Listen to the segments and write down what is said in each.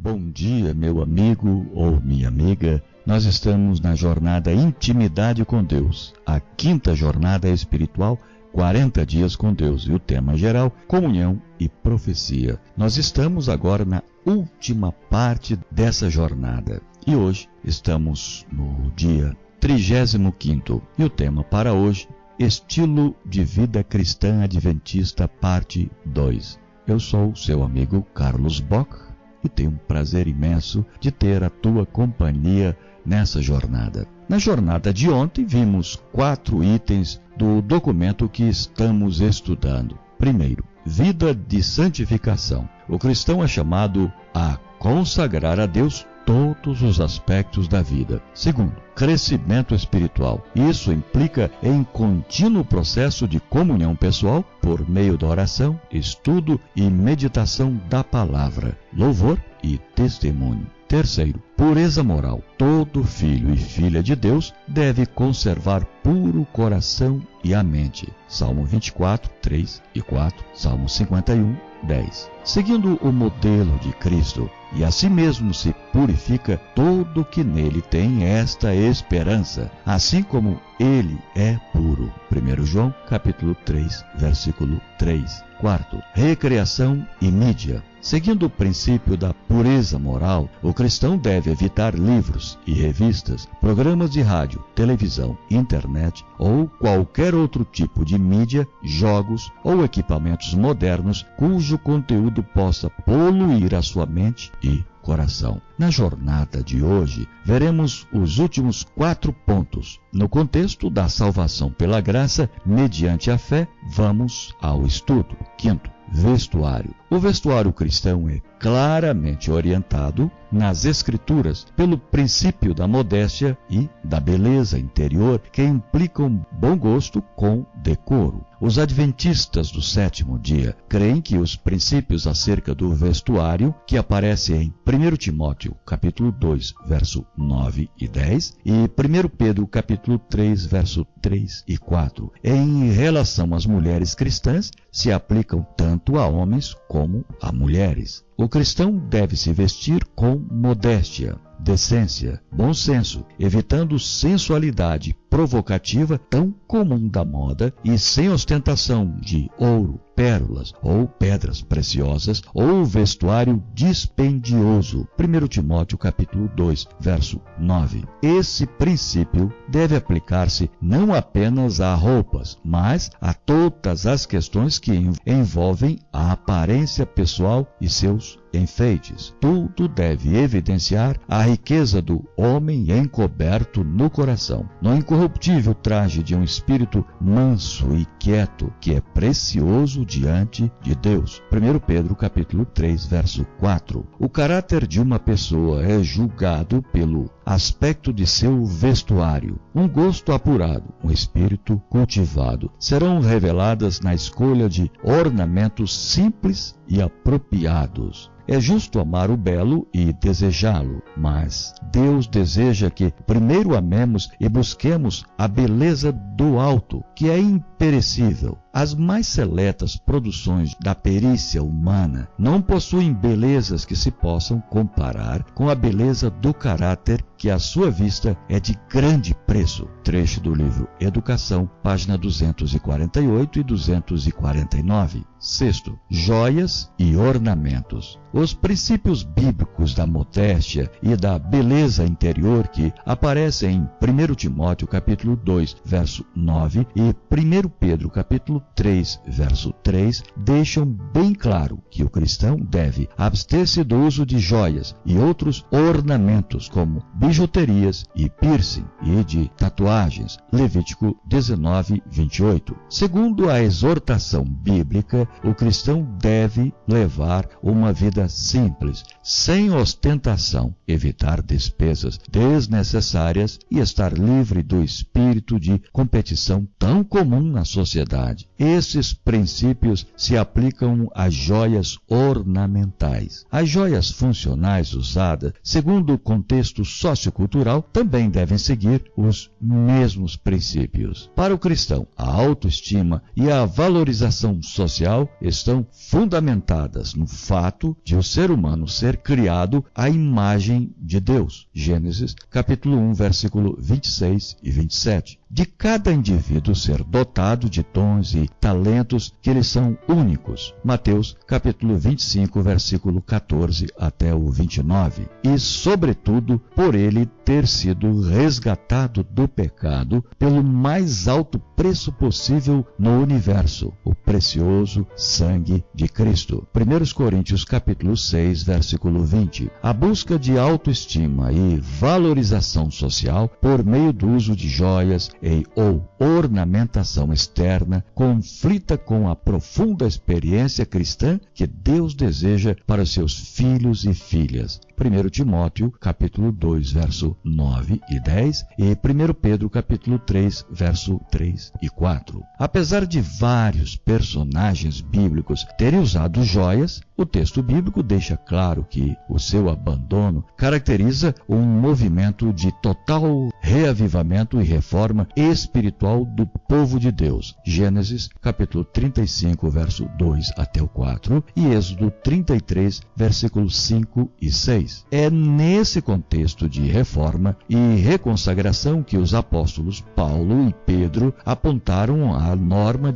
Bom dia, meu amigo ou minha amiga. Nós estamos na jornada Intimidade com Deus, a 5ª jornada espiritual, 40 dias com Deus, e o tema geral, comunhão e profecia. Nós estamos agora na última parte dessa jornada e hoje estamos no dia 35º e o tema para hoje, Estilo de Vida Cristã Adventista, parte 2. Eu sou o seu amigo Carlos Bock e tenho um prazer imenso de ter a tua companhia nessa jornada. Na jornada de ontem, vimos 4 itens do documento que estamos estudando. Primeiro, vida de santificação. O cristão é chamado a consagrar a Deus todos os aspectos da vida. Segundo, crescimento espiritual. Isso implica em contínuo processo de comunhão pessoal por meio da oração, estudo e meditação da palavra, louvor e testemunho. Terceiro, pureza moral. Todo filho e filha de Deus deve conservar puro o coração e a mente. Salmo 24, 3 e 4, Salmo 51, 10. Seguindo o modelo de Cristo, e a si mesmo se purifica todo que nele tem esta esperança, assim como ele é puro. 1 João, capítulo 3, versículo 3. Quarto, recreação e mídia. Seguindo o princípio da pureza moral, o cristão deve evitar livros e revistas, programas de rádio, televisão, internet ou qualquer outro tipo de mídia, jogos ou equipamentos modernos cujo conteúdo possa poluir a sua mente e coração. Na jornada de hoje, veremos os últimos 4 pontos. No contexto da salvação pela graça, mediante a fé, vamos ao estudo. Quinto, vestuário. O vestuário cristão é claramente orientado nas Escrituras pelo princípio da modéstia e da beleza interior que implicam bom gosto com decoro. Os adventistas do 7º dia creem que os princípios acerca do vestuário, que aparecem em 1 Timóteo, capítulo 2, verso 9 e 10, e 1 Pedro, capítulo 3, verso 3 e 4, em relação às mulheres cristãs, se aplicam tanto a homens como a mulheres. O cristão deve se vestir com modéstia, decência, bom senso, evitando sensualidade provocativa tão comum da moda e sem ostentação de ouro, pérolas ou pedras preciosas ou vestuário dispendioso. 1 Timóteo capítulo 2, verso 9. Esse princípio deve aplicar-se não apenas a roupas, mas a todas as questões que envolvem a aparência pessoal e seus enfeites. Tudo deve evidenciar a riqueza do homem encoberto no coração, no incorruptível traje de um espírito manso e quieto, que é precioso diante de Deus. 1 Pedro capítulo 3, verso 4. O caráter de uma pessoa é julgado pelo aspecto de seu vestuário. Um gosto apurado, um espírito cultivado serão reveladas na escolha de ornamentos simples e apropriados. É justo amar o belo e desejá-lo, mas Deus deseja que primeiro amemos e busquemos a beleza do alto, que é imperecível. As mais seletas produções da perícia humana não possuem belezas que se possam comparar com a beleza do caráter que à sua vista é de grande preço. Trecho do livro Educação, página 248 e 249. Sexto, joias e ornamentos. Os princípios bíblicos da modéstia e da beleza interior que aparecem em 1 Timóteo capítulo 2, verso 9 e 1 Pedro capítulo 3, verso 3 deixam bem claro que o cristão deve abster-se do uso de joias e outros ornamentos como bijuterias e piercing e de tatuagens. Levítico 19, 28. Segundo a exortação bíblica, o cristão deve levar uma vida simples, sem ostentação, evitar despesas desnecessárias e estar livre do espírito de competição tão comum na sociedade. esses princípios se aplicam às joias ornamentais. As joias funcionais usadas, segundo o contexto sociocultural, também devem seguir os mesmos princípios. Para o cristão, a autoestima e a valorização social estão fundamentadas no fato de o ser humano ser criado à imagem de Deus. Gênesis, capítulo 1, versículo 26 e 27. De cada indivíduo ser dotado de dons e talentos que lhes são únicos. Mateus, capítulo 25, versículo 14 até o 29. E, sobretudo, por ele ter sido resgatado do pecado pelo mais alto preço possível no universo, o precioso sangue de Cristo. 1 Coríntios, capítulo 6, versículo 20. A busca de autoestima e valorização social por meio do uso de joias ou ornamentação externa conflita com a profunda experiência cristã que Deus deseja para seus filhos e filhas. 1 Timóteo, capítulo 2, verso 9 e 10 e 1 Pedro, capítulo 3, verso 3 e 4. Apesar de vários personagens bíblicos terem usado joias, o texto bíblico deixa claro que o seu abandono caracteriza um movimento de total reavivamento e reforma espiritual do povo de Deus. Gênesis, capítulo 35, verso 2 até o 4 e Êxodo 33, versículos 5 e 6. É nesse contexto de reforma e reconsagração que os apóstolos Paulo e Pedro apontaram a norma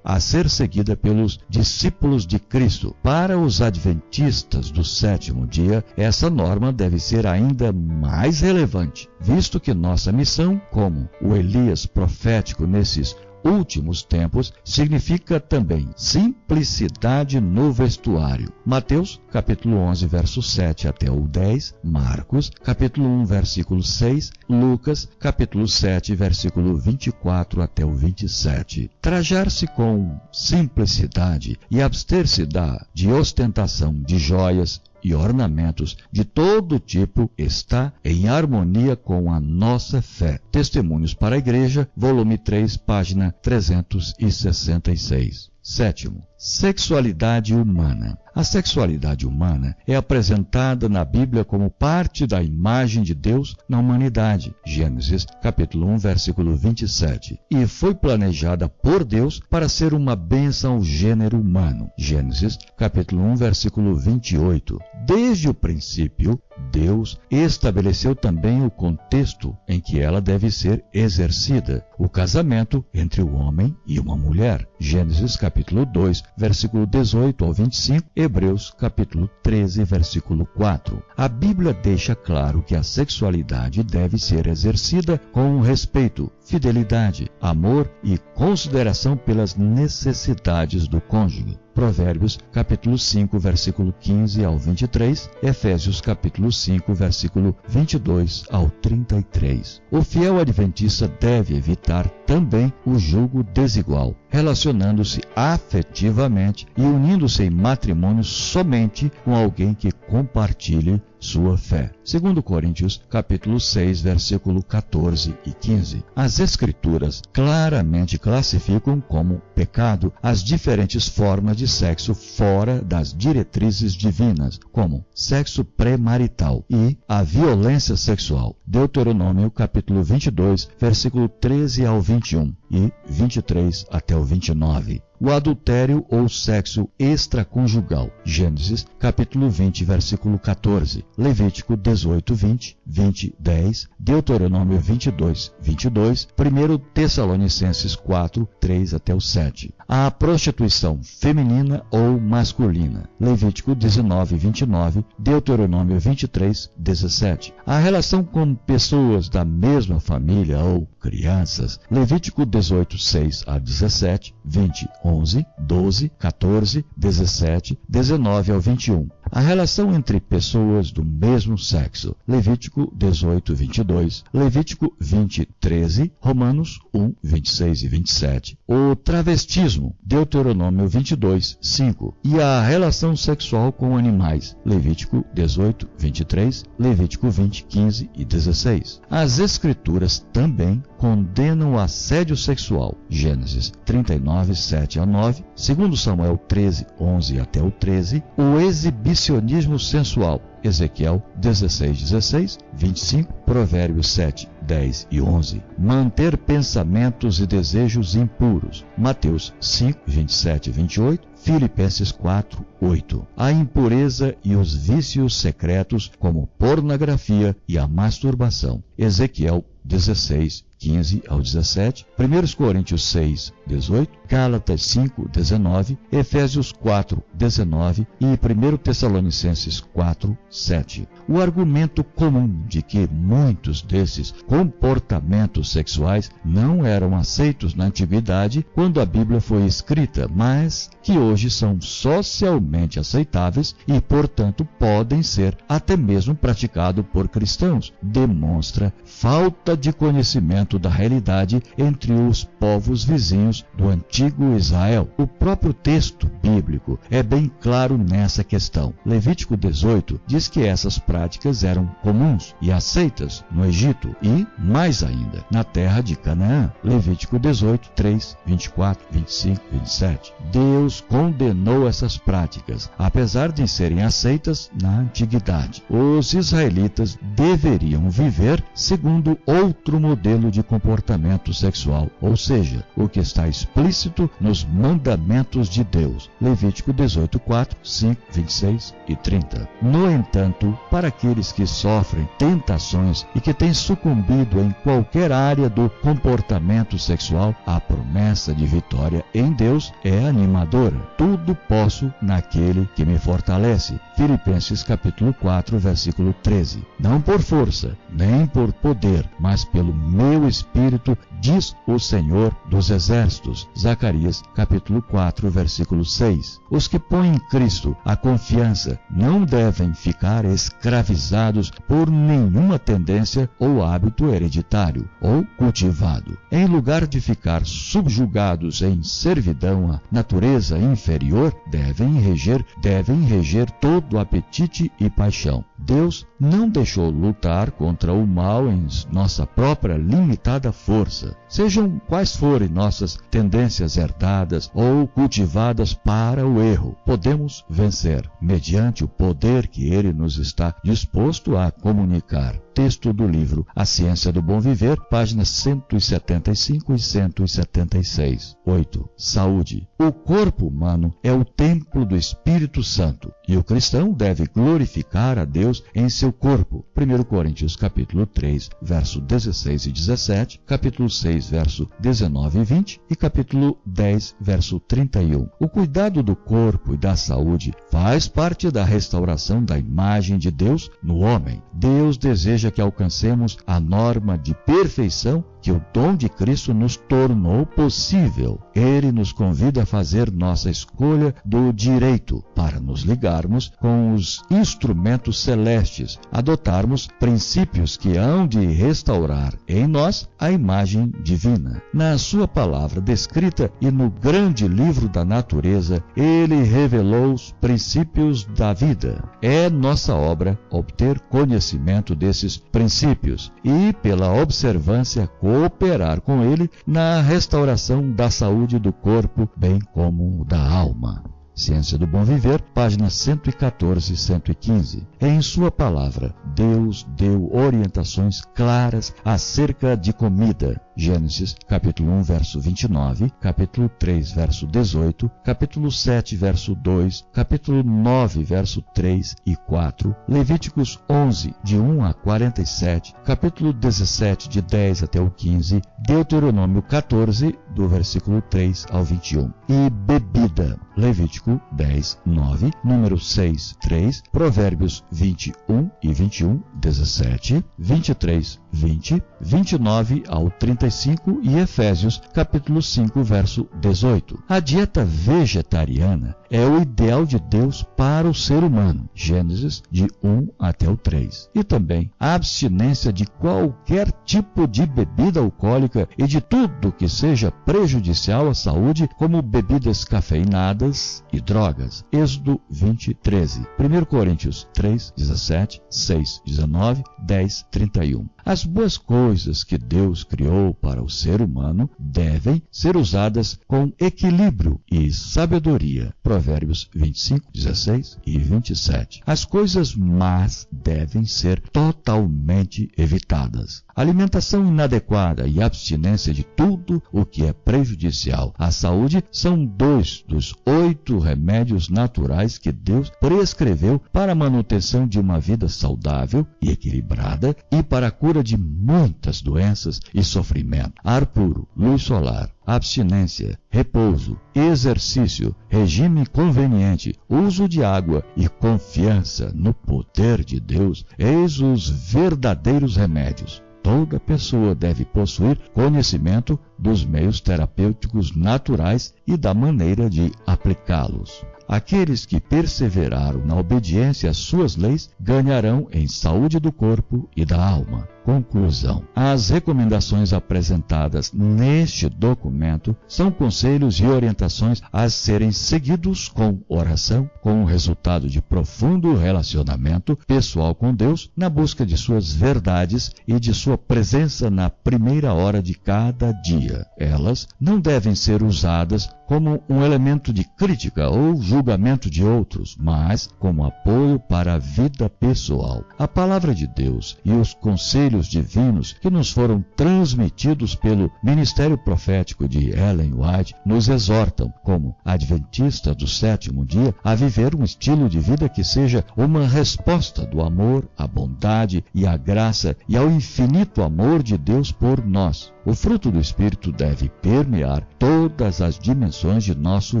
a ser seguida pelos discípulos de Cristo. Para os adventistas do sétimo dia, essa norma deve ser ainda mais relevante, visto que nossa missão, como o Elias profético nesses últimos tempos, significa também simplicidade no vestuário. Mateus, capítulo 11, verso 7 até o 10, Marcos, capítulo 1, versículo 6, Lucas, capítulo 7, versículo 24 até o 27. Trajar-se com simplicidade e abster-se de ostentação de joias e ornamentos de todo tipo está em harmonia com a nossa fé. Testemunhos para a Igreja, volume 3, página 366. Sétimo, sexualidade humana. A sexualidade humana é apresentada na Bíblia como parte da imagem de Deus na humanidade. Gênesis, capítulo 1, versículo 27. E foi planejada por Deus para ser uma bênção ao gênero humano. Gênesis, capítulo 1, versículo 28. Desde o princípio, Deus estabeleceu também o contexto em que ela deve ser exercida, o casamento entre o homem e uma mulher. Gênesis, capítulo 2, versículo 18 ao 25, Hebreus, capítulo 13, versículo 4. A Bíblia deixa claro que a sexualidade deve ser exercida com respeito, fidelidade, amor e consideração pelas necessidades do cônjuge. Provérbios, capítulo 5, versículo 15 ao 23, Efésios, capítulo 5, versículo 22 ao 33. O fiel adventista deve evitar também o julgo desigual, relacionando-se afetivamente e unindo-se em matrimônio somente com alguém que compartilhe sua fé. 2 Coríntios, capítulo 6, versículo 14 e 15. As Escrituras claramente classificam como pecado as diferentes formas de sexo fora das diretrizes divinas, como sexo pré-marital e a violência sexual. Deuteronômio, capítulo 22, versículo 13 ao 21 e 23 até o 29. O adultério ou sexo extraconjugal. Gênesis, capítulo 20, versículo 14. Levítico 18, 20, 20, 10. Deuteronômio 22, 22. 1 Tessalonicenses 4, 3 até o 7. A prostituição feminina ou masculina. Levítico 19, 29. Deuteronômio 23, 17. A relação com pessoas da mesma família ou crianças. Levítico 18, 6 a 17, 20, 11, 12, 14, 17, 19 ao 21. A relação entre pessoas do mesmo sexo. Levítico 18, 22, Levítico 20, 13, Romanos 1, 26 e 27. O travestismo. Deuteronômio 22, 5. E a relação sexual com animais. Levítico 18, 23, Levítico 20, 15 e 16. As Escrituras também condenam o assédio sexual, Gênesis 39, 7 a 9, 2 Samuel 13, 11 até o 13, o exibicionismo sensual, Ezequiel 16, 16, 25, Provérbios 7, 10 e 11. Manter pensamentos e desejos impuros, Mateus 5, 27 e 28, Filipenses 4, 8. A impureza e os vícios secretos, como pornografia e a masturbação, Ezequiel 16, 15 ao 17, 1 Coríntios 6, 18, Gálatas 5, 19, Efésios 4, 19 e 1 Tessalonicenses 4, 7. O argumento comum de que muitos desses comportamentos sexuais não eram aceitos na antiguidade quando a Bíblia foi escrita, mas que hoje são socialmente aceitáveis e, portanto, podem ser até mesmo praticados por cristãos, demonstra falta de conhecimento da realidade entre os povos vizinhos do antigo Israel. O próprio texto bíblico é bem claro nessa questão. Levítico 18 diz que essas práticas eram comuns e aceitas no Egito e, mais ainda, na terra de Canaã. Levítico 18, 3, 24, 25, 27. Deus condenou essas práticas, apesar de serem aceitas na antiguidade. Os israelitas deveriam viver segundo outro modelo de comportamento sexual, ou seja, o que está explícito nos mandamentos de Deus. Levítico 18, 4, 5, 26 e 30. No entanto, para aqueles que sofrem tentações e que têm sucumbido em qualquer área do comportamento sexual, a promessa de vitória em Deus é animadora. Tudo posso naquele que me fortalece. Filipenses capítulo 4, versículo 13. Não por força, nem por poder, mas pelo meu Espírito, diz o Senhor dos Exércitos. Zacarias capítulo 4, versículo 6. Os que põem em Cristo a confiança não devem ficar escravizados por nenhuma tendência ou hábito hereditário ou cultivado. Em lugar de ficar subjugados em servidão à natureza inferior, devem reger todo apetite e paixão. Deus não deixou lutar contra o mal em nossa própria limitada força. Sejam quais forem nossas tendências herdadas ou cultivadas para o erro, podemos vencer mediante o poder que Ele nos está disposto a comunicar. Texto do livro A Ciência do Bom Viver, páginas 175 e 176. 8. Saúde. O corpo humano é o templo do Espírito Santo e o cristão deve glorificar a Deus em seu corpo. 1 Coríntios capítulo 3, verso 16 e 17, capítulo 6, verso 19 e 20 e capítulo 10, verso 31. O cuidado do corpo e da saúde faz parte da restauração da imagem de Deus no homem. Deus deseja que alcancemos a norma de perfeição que o dom de Cristo nos tornou possível. Ele nos convida a fazer nossa escolha do direito para nos ligarmos com os instrumentos celestes, adotarmos princípios que hão de restaurar em nós a imagem divina. Na sua palavra descrita e no grande livro da natureza, ele revelou os princípios da vida. É nossa obra obter conhecimento desses princípios e, pela observância, cooperar com ele na restauração da saúde do corpo, bem como da alma. Ciência do Bom Viver, páginas 114 e 115. Em sua palavra, Deus deu orientações claras acerca de comida. Gênesis, capítulo 1, verso 29, capítulo 3, verso 18, capítulo 7, verso 2, capítulo 9, verso 3 e 4, Levíticos 11, de 1 a 47, capítulo 17, de 10 até o 15, Deuteronômio 14, do versículo 3 ao 21. E bebida, Levítico 10, 9, número 6, 3, Provérbios 21 e 21, 17, 23, 20, 29 ao 35 e Efésios, capítulo 5, verso 18. A dieta vegetariana é o ideal de Deus para o ser humano. Gênesis, de 1 até o 3. E também a abstinência de qualquer tipo de bebida alcoólica e de tudo que seja prejudicial à saúde, como bebidas cafeinadas e drogas. Êxodo 20, 13. 1 Coríntios 3, 17, 6, 19, 10, 31. As boas coisas que Deus criou para o ser humano devem ser usadas com equilíbrio e sabedoria. Provérbios 25, 16 e 27. As coisas más devem ser totalmente evitadas. Alimentação inadequada e abstinência de tudo o que é prejudicial à saúde são 2 dos 8 remédios naturais que Deus prescreveu para a manutenção de uma vida saudável e equilibrada e para a cura de muitas doenças e sofrimento. Ar puro, luz solar, abstinência, repouso, exercício, regime conveniente, uso de água e confiança no poder de Deus, eis os verdadeiros remédios. Toda pessoa deve possuir conhecimento dos meios terapêuticos naturais e da maneira de aplicá-los. Aqueles que perseveraram na obediência às suas leis ganharão em saúde do corpo e da alma. Conclusão. As recomendações apresentadas neste documento são conselhos e orientações a serem seguidos com oração, com o resultado de profundo relacionamento pessoal com Deus, na busca de suas verdades e de sua presença na primeira hora de cada dia. Elas não devem ser usadas como um elemento de crítica ou julgamento de outros, mas como apoio para a vida pessoal. A palavra de Deus e os conselhos divinos que nos foram transmitidos pelo ministério profético de Ellen White nos exortam, como adventista do sétimo dia, a viver um estilo de vida que seja uma resposta do amor, à bondade e à graça e ao infinito amor de Deus por nós. O fruto do Espírito deve permear todas as dimensões de nosso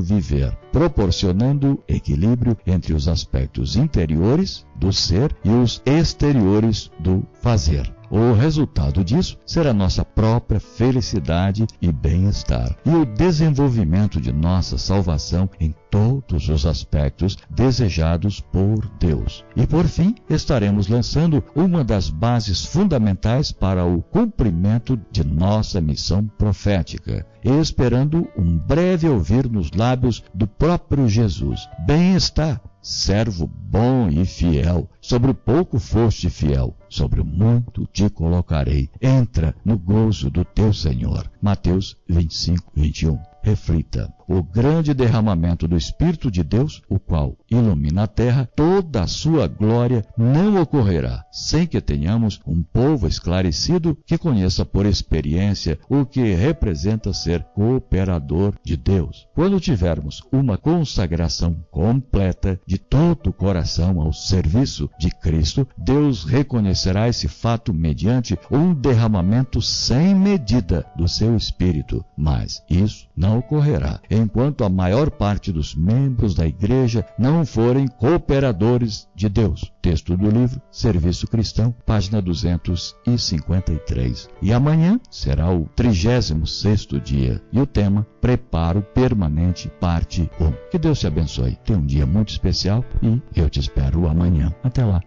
viver, proporcionando equilíbrio entre os aspectos interiores do ser e os exteriores do fazer. O resultado disso será nossa própria felicidade e bem-estar e o desenvolvimento de nossa salvação em todos os aspectos desejados por Deus. E por fim, estaremos lançando uma das bases fundamentais para o cumprimento de nossa missão profética, esperando um breve ouvir nos lábios do próprio Jesus. Bem está, servo bom e fiel, sobre o pouco foste fiel, sobre o muito te colocarei. Entra no gozo do teu Senhor. Mateus 25, 21. Reflita. O grande derramamento do Espírito de Deus, o qual ilumina a terra, toda a sua glória não ocorrerá sem que tenhamos um povo esclarecido que conheça por experiência o que representa ser cooperador de Deus. Quando tivermos uma consagração completa de todo o coração ao serviço de Cristo, Deus reconhecerá esse fato mediante um derramamento sem medida do seu Espírito. Mas isso não ocorrerá enquanto a maior parte dos membros da igreja não forem cooperadores de Deus. Texto do livro Serviço Cristão, página 253. E amanhã será o 36º dia e o tema Preparo Permanente, parte 1. Que Deus te abençoe. Tenha um dia muito especial e eu te espero amanhã. Até lá.